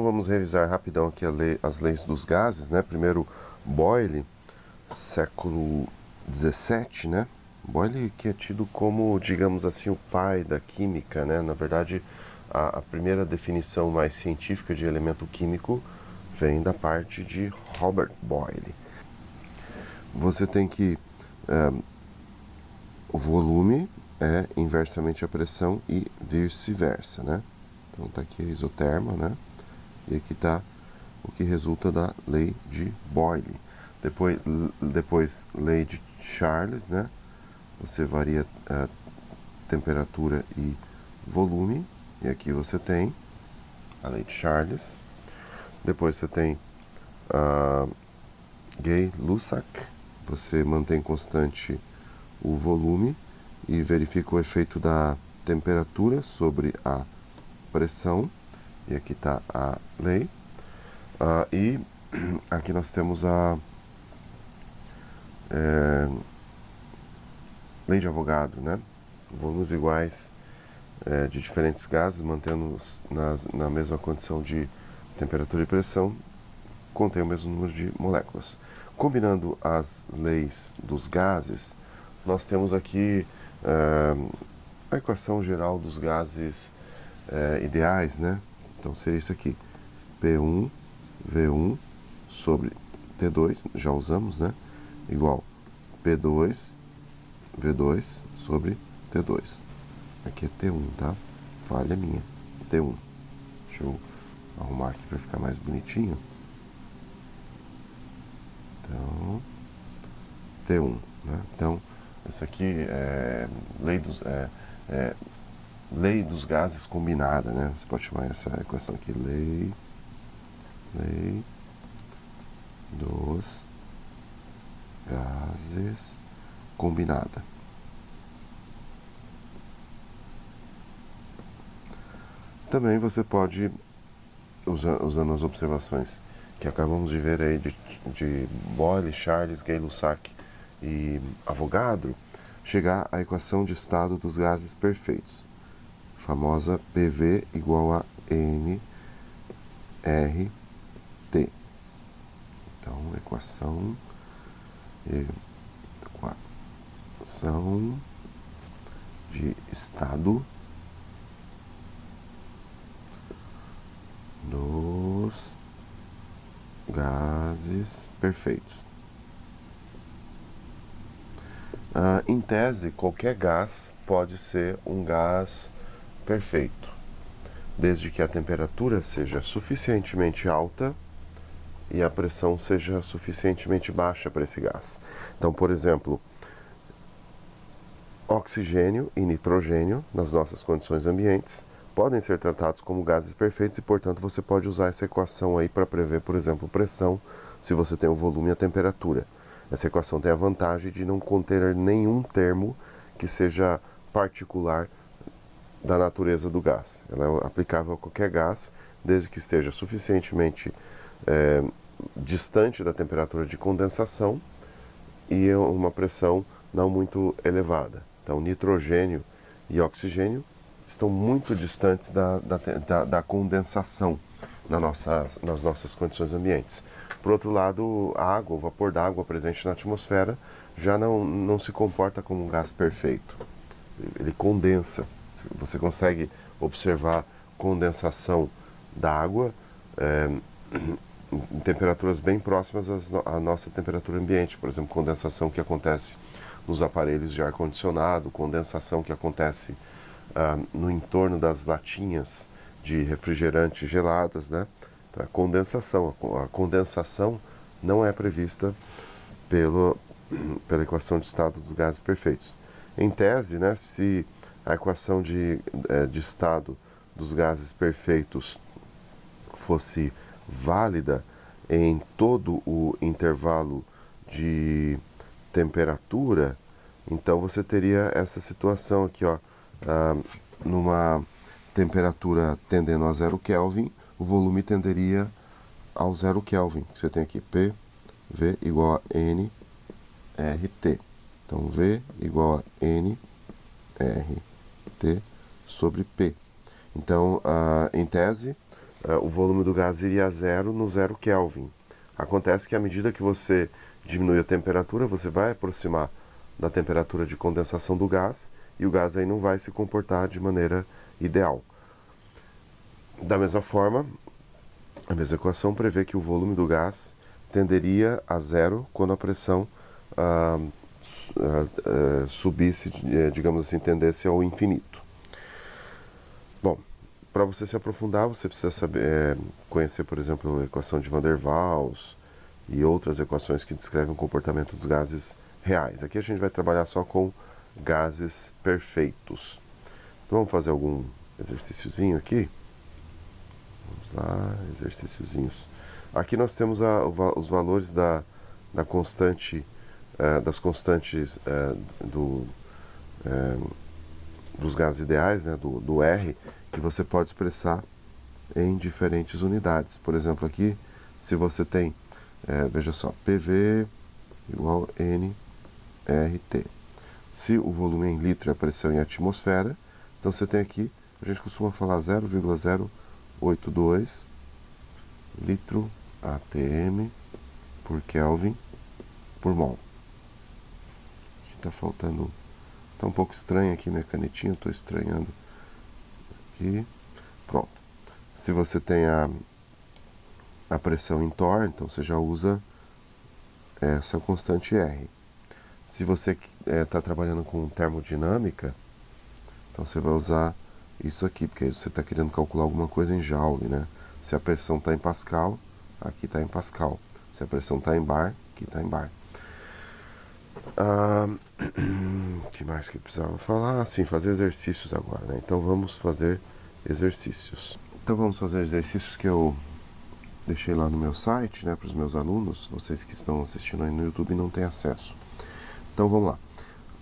vamos revisar rapidão aqui as leis dos gases, né? Primeiro, Boyle, século XVII, né? Boyle, que é tido como, digamos assim, o pai da química, né? Na verdade, a primeira definição mais científica de elemento químico vem da parte de Robert Boyle. Você tem que o volume é inversamente a pressão e vice-versa, né? Então tá aqui a isoterma, né? E aqui está o que resulta da lei de Boyle. Depois lei de Charles, né? Você varia a temperatura e volume. E aqui você tem a lei de Charles. Depois você tem a Gay-Lussac. Você mantém constante o volume e verifica o efeito da temperatura sobre a pressão. E aqui está a lei. E aqui nós temos a lei de Avogadro, né? Volumes iguais de diferentes gases, mantendo-os na mesma condição de temperatura e pressão, contém o mesmo número de moléculas. Combinando as leis dos gases, nós temos aqui a equação geral dos gases ideais, né? Então seria isso aqui, P1, V1 sobre T2, já usamos, né? Igual P2, V2 sobre T2. Aqui é T1, tá? Falha minha, T1. Deixa eu arrumar aqui para ficar mais bonitinho. Então, T1, né? Então, isso aqui é lei dos gases combinada, né? Você pode chamar essa equação aqui lei dos gases combinada. Também você pode, usando as observações que acabamos de ver aí de Boyle, Charles, Gay-Lussac e Avogadro, chegar à equação de estado dos gases perfeitos, famosa PV igual a NRT. Então, equação de estado dos gases perfeitos. Em tese, qualquer gás pode ser um gás perfeito, desde que a temperatura seja suficientemente alta e a pressão seja suficientemente baixa para esse gás. Então, por exemplo, oxigênio e nitrogênio, nas nossas condições ambientes, podem ser tratados como gases perfeitos e, portanto, você pode usar essa equação aí para prever, por exemplo, pressão, se você tem o volume e a temperatura. Essa equação tem a vantagem de não conter nenhum termo que seja particular da natureza do gás. Ela é aplicável a qualquer gás, desde que esteja suficientemente distante da temperatura de condensação e uma pressão não muito elevada. Então, nitrogênio e oxigênio estão muito distantes da condensação nas nossas condições ambientes. Por outro lado, a água, o vapor d'água presente na atmosfera já não se comporta como um gás perfeito. Ele condensa. Você consegue observar condensação da água em temperaturas bem próximas à nossa temperatura ambiente. Por exemplo, condensação que acontece nos aparelhos de ar-condicionado, condensação que acontece no entorno das latinhas de refrigerante geladas, né? Então, a condensação não é prevista pela equação de estado dos gases perfeitos. Em tese, né, se a equação de estado dos gases perfeitos fosse válida em todo o intervalo de temperatura, então você teria essa situação aqui, ó, numa temperatura tendendo a 0 Kelvin, o volume tenderia ao 0 Kelvin. Você tem aqui P, V igual a N, RT. Então, V igual a N, RT sobre P. Então, em tese, o volume do gás iria a zero no 0 Kelvin. Acontece que à medida que você diminui a temperatura, você vai aproximar da temperatura de condensação do gás e o gás aí não vai se comportar de maneira ideal. Da mesma forma, a mesma equação prevê que o volume do gás tenderia a zero quando a pressão subisse, digamos assim, tendesse ao infinito. Bom, para você se aprofundar, você precisa saber, conhecer, por exemplo, a equação de Van der Waals e outras equações que descrevem o comportamento dos gases reais. Aqui a gente vai trabalhar só com gases perfeitos. Então, vamos fazer algum exercíciozinho aqui? Vamos lá, exercíciozinhos. Aqui nós temos os valores da constante, das constantes dos gases ideais, né, do R, que você pode expressar em diferentes unidades. Por exemplo, aqui, se você tem, veja só, PV igual nRT. Se o volume é em litro e a pressão em atmosfera, então você tem aqui, a gente costuma falar 0,082 litro atm por Kelvin por mol. Está faltando, está um pouco estranho aqui minha canetinha, estou estranhando aqui. Pronto. Se você tem a pressão em torr, então você já usa essa constante R. Se você está trabalhando com termodinâmica, então você vai usar isso aqui, porque aí você está querendo calcular alguma coisa em joule, né? Se a pressão está em pascal, aqui está em pascal. Se a pressão está em bar, aqui está em bar. O que mais que eu precisava falar? Sim, fazer exercícios agora, né? Então vamos fazer exercícios. Então vamos fazer exercícios que eu deixei lá no meu site, né, para os meus alunos, vocês que estão assistindo aí no YouTube e não têm acesso. Então vamos lá.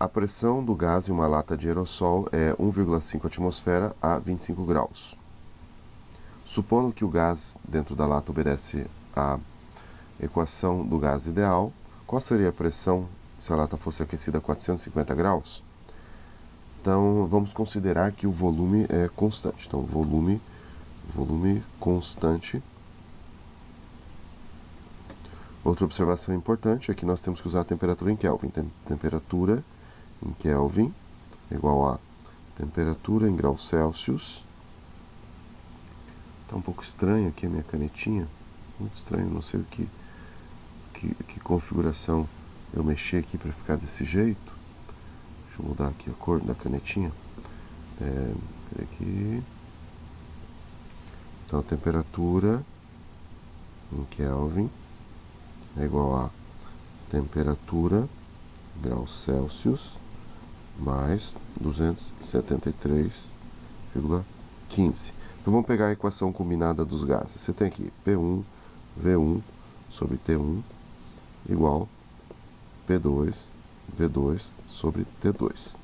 A pressão do gás em uma lata de aerossol é 1,5 atmosfera a 25 graus. Supondo que o gás dentro da lata obedece à equação do gás ideal, qual seria a pressão se a lata fosse aquecida a 450 graus? Então vamos considerar que o volume é constante. Então volume constante. Outra observação importante é que nós temos que usar a temperatura em Kelvin. Temperatura em Kelvin é igual a temperatura em graus Celsius. Está um pouco estranho aqui a minha canetinha. Muito estranho, não sei que configuração eu mexi aqui para ficar desse jeito. Deixa eu mudar aqui a cor da canetinha. Aqui. Então, a temperatura em Kelvin é igual a temperatura graus Celsius mais 273,15. Então vamos pegar a equação combinada dos gases. Você tem aqui P1 V1 sobre T1 igual P2 V2 sobre T2.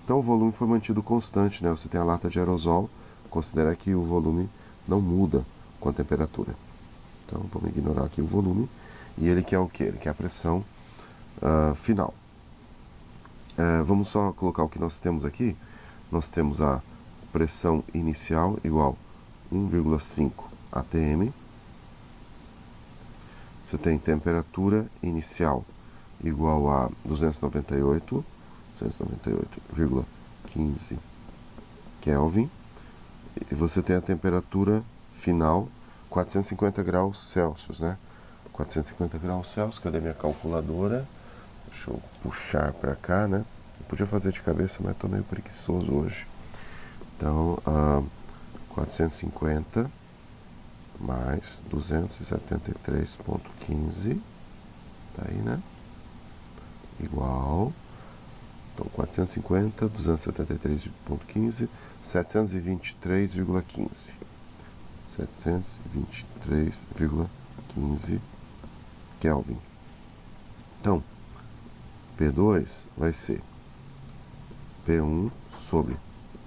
Então o volume foi mantido constante, né? Você tem a lata de aerosol, considera que o volume não muda com a temperatura. Então vamos ignorar aqui o volume. E ele quer o quê? Ele quer a pressão final. Vamos só colocar o que nós temos aqui. Nós temos a pressão inicial igual 1,5 atm. Você tem temperatura inicial igual a 298,15 Kelvin. E você tem a temperatura final 450 graus Celsius, né? 450 graus Celsius, cadê minha calculadora? Deixa eu puxar para cá, né? Eu podia fazer de cabeça, mas estou meio preguiçoso hoje. Então, 450 mais 273,15, tá aí, né? Igual, então 450, 273,15, 723,15. 723,15 Kelvin. Então, P2 vai ser P1 sobre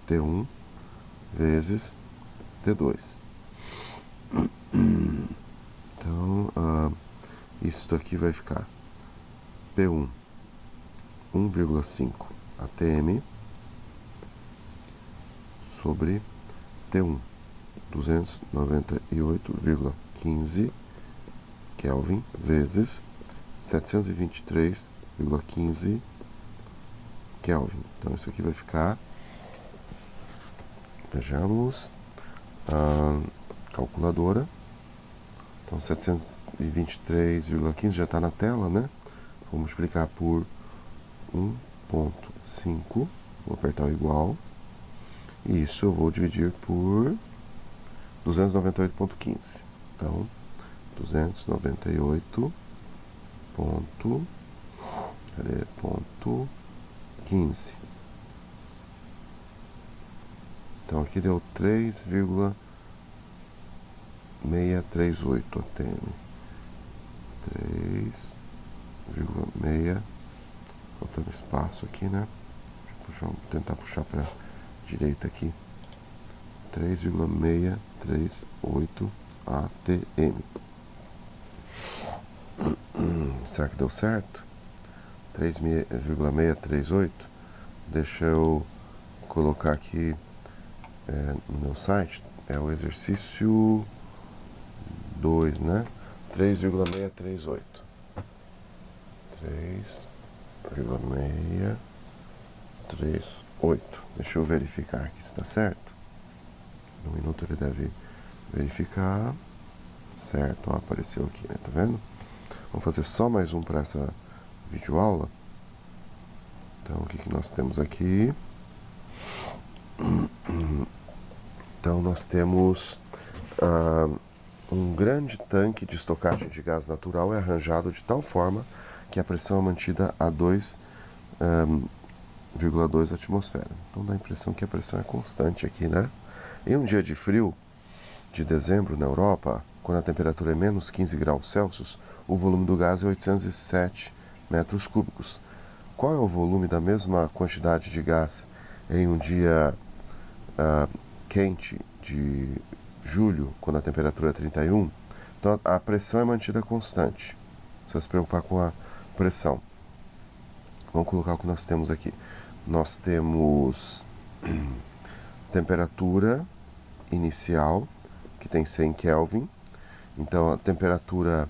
T1 vezes T2. Então, isso aqui vai ficar P1 1,5 atm sobre T1 298,15 Kelvin vezes 723,15 Kelvin. Então isso aqui vai ficar, vejamos, calculadora. Então 723,15 já está na tela, né? Vou multiplicar por 1,5, vou apertar o igual, e isso eu vou dividir por 298,15. Então 298,15. Então aqui deu 3,638 ATM. 3,6. Faltando espaço aqui, né? Vou tentar puxar para a direita aqui. 3,638 ATM. Será que deu certo? 3,638. Deixa eu colocar aqui no meu site. É o exercício 2, né? 3,638. 3,638. Deixa eu verificar aqui se está certo. No minuto ele deve verificar. Certo, ó, apareceu aqui, né? Tá vendo? Vamos fazer só mais um para essa videoaula. Então, o que nós temos aqui? Então, nós temos um grande tanque de estocagem de gás natural é arranjado de tal forma que a pressão é mantida a 2,2 atmosfera. Então, dá a impressão que a pressão é constante aqui, né? Em um dia de frio, de dezembro na Europa, quando a temperatura é menos 15 graus Celsius, o volume do gás é 807 metros cúbicos. Qual é o volume da mesma quantidade de gás em um dia quente de julho, quando a temperatura é 31? Então a pressão é mantida constante. Não precisa se preocupar com a pressão. Vamos colocar o que nós temos aqui. Nós temos temperatura inicial, que tem 100 Kelvin. Então a temperatura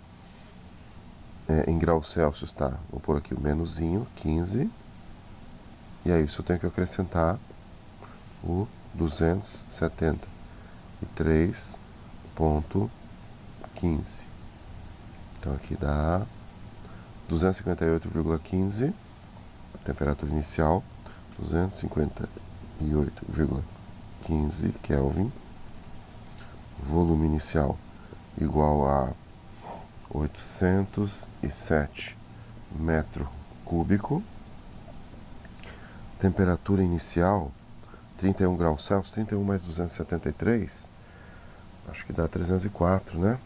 em graus Celsius está, vou pôr aqui o menusinho, 15. E a isso eu tenho que acrescentar o 273,15. Então aqui dá 258,15, temperatura inicial, 258,15 Kelvin, volume inicial igual a 807 metro cúbico, temperatura inicial 31 graus Celsius, 31 mais 273, acho que dá 304, né?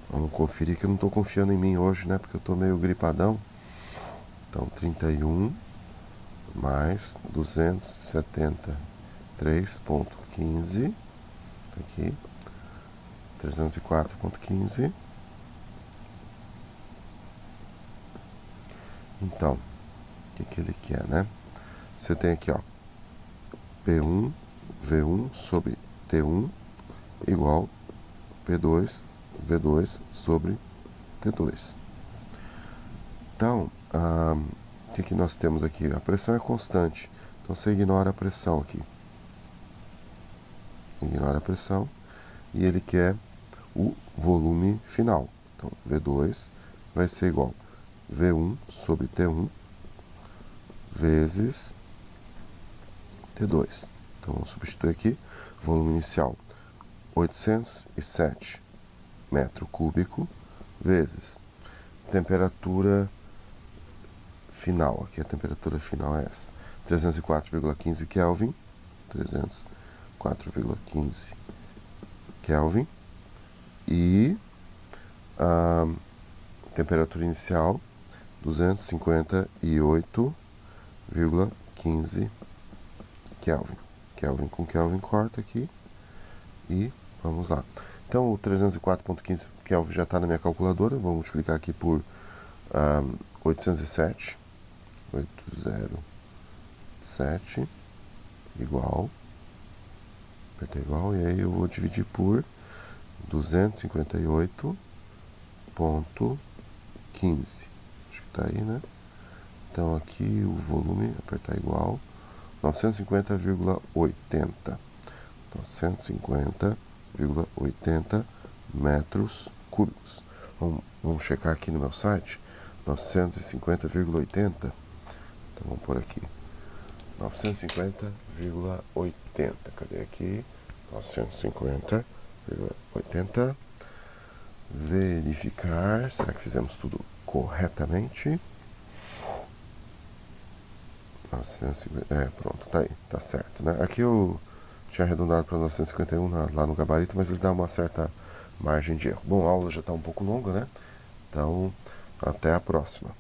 Vamos conferir que eu não estou confiando em mim hoje, né? Porque eu estou meio gripadão. Então 31 mais 273,15, tá aqui, 304,15. Então, o que ele quer, né? Você tem aqui, ó, P1, V1 sobre T1 igual P2, V2 sobre T2. Então, o que nós temos aqui? A pressão é constante, então você ignora a pressão aqui. Ignora a pressão e ele quer o volume final. Então, V2 vai ser igual V1 sobre T1 vezes T2. Então, vamos substituir aqui, volume inicial 807 metro cúbico vezes temperatura final. Aqui a temperatura final é essa, 304,15 Kelvin, 304,15 Kelvin, e a temperatura inicial 258,15 Kelvin. Kelvin com Kelvin corta aqui e vamos lá. Então o 304,15 Kelvin já está na minha calculadora. Vou multiplicar aqui por 807 igual apertei igual, e aí eu vou dividir por 258,15. Acho que tá aí, né? Então aqui o volume, apertar igual, 950,80. 950,80 metros cúbicos. Vamos checar aqui no meu site, 950,80. Então vamos por aqui, 950,80. Cadê aqui? 950,80. Verificar. Será que fizemos tudo corretamente? 950, pronto, tá aí, tá certo, né? Aqui eu tinha arredondado para 951 lá no gabarito, mas ele dá uma certa margem de erro. Bom, a aula já está um pouco longa, né? Então, até a próxima.